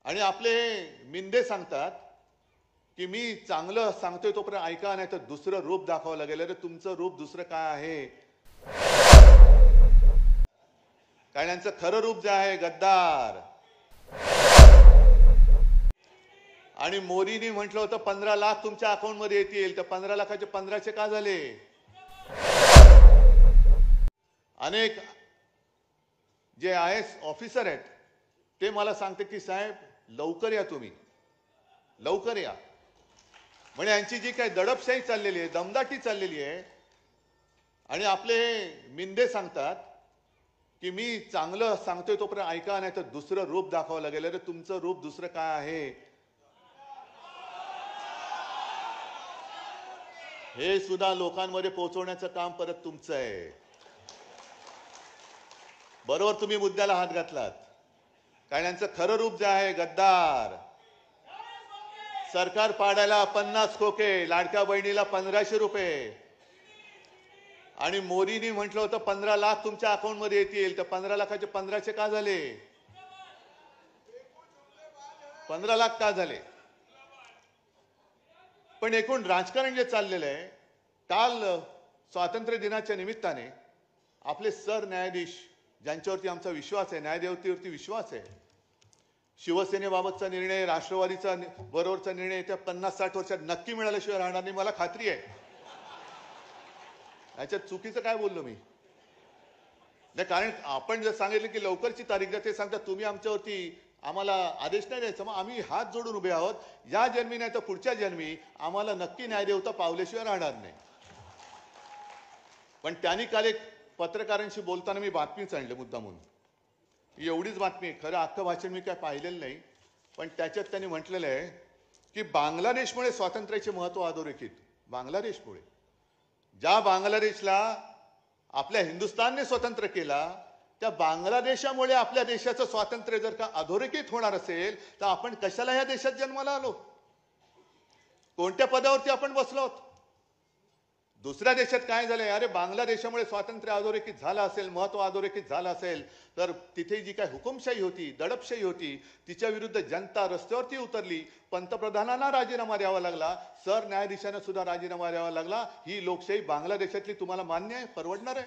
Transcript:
आणि आपले मिंदे सांगतात की मी चांगलं सांगतोय तोपर्यंत ऐका, नाही तर दुसरं रूप दाखवावं लागेल. अरे तुमचं रूप दुसरं काय आहे? कारण यांचं खरं रूप जे आहे गद्दार. आणि मोदींनी म्हटलं होतं 15 लाख तुमच्या अकाउंट मध्ये येतील, तर 15 लाखाचे 1500 का झाले? अनेक जे IAS ऑफिसर आहेत ते मला सांगते की साहेब लवकर या, तुम्ही लवकर या. म्हणजे यांची जी काही दडपशाही चाललेली आहे, दमदाटी चाललेली आहे. आणि आपले मिंदे सांगतात की मी चांगलं सांगतोय तोपर्यंत ऐका, नाही तर दुसरं रूप दाखवावं लागेल. अरे तुमचं रूप दुसरं काय आहे? हे सुद्धा लोकांमध्ये पोहोचवण्याचं काम परत तुमचं आहे. बरोबर तुम्ही मुद्द्याला हात घातलात. कारण यांचं खरं रूप जे आहे गद्दार. सरकार पाडायला 50 खोके, लाडक्या बहिणीला 1500 रुपये. आणि मोदींनी म्हटलं होतं 15 लाख तुमच्या अकाउंट मध्ये येतील, तर 15 लाखाचे 1500 का झाले? 15 लाख का झाले? पण एकूण राजकारण जे चाललेलं आहे, काल स्वातंत्र्य दिनाच्या निमित्ताने आपले सरन्यायाधीश ज्यांच्यावरती आमचा विश्वास आहे, न्यायदेवतेवरती विश्वास आहे, शिवसेनेबाबतचा निर्णय, राष्ट्रवादीचा बरोबरचा निर्णय त्या 50-60 वर्षात नक्की मिळाल्याशिवाय राहणार नाही, मला खात्री आहे. याच्यात चुकीचं काय बोललो मी? नाही, कारण आपण जर सांगितलं की लवकरची तारीख द्या, ते सांगतात तुम्ही आमच्यावरती आम्हाला आदेश नाही द्यायचा. मग आम्ही हात जोडून उभे आहोत. या जन्मी नाही तर पुढच्या जन्मी आम्हाला नक्की न्यायदेवता पावल्याशिवाय राहणार नाही. पण त्यांनी काल एक पत्रकारांशी बोलताना मी बातमीच आणली मुद्दामून. एवढीच बातमी, खरं अख्खं भाषण मी काय पाहिलेलं नाही, पण त्याच्यात त्यांनी म्हटलेलं आहे की बांगलादेशमुळे स्वातंत्र्याचे महत्व अधोरेखित. बांगलादेशमुळे, ज्या बांगलादेशला आपल्या हिंदुस्थानने स्वतंत्र केला, त्या बांगलादेशामुळे आपल्या देशाचं स्वातंत्र्य जर का अधोरेखित होणार असेल, तर आपण कशाला ह्या देशात जन्माला आलो? कोणत्या पदावरती आपण बसलो आहोत? दुसऱ्या देशात काय झालंय? अरे बांगलादेशामुळे स्वातंत्र्य अधोरेखित झालं असेल, महत्व अधोरेखित झालं असेल, तर तिथे जी काय हुकुमशाही होती, दडपशाही होती, तिच्या विरुद्ध जनता रस्त्यावरती उतरली. पंतप्रधानांना राजीनामा द्यावा लागला, सरन्यायाधीशांना सुद्धा राजीनामा द्यावा लागला. ही लोकशाही बांगलादेशातली तुम्हाला मान्य आहे? परवडणार आहे?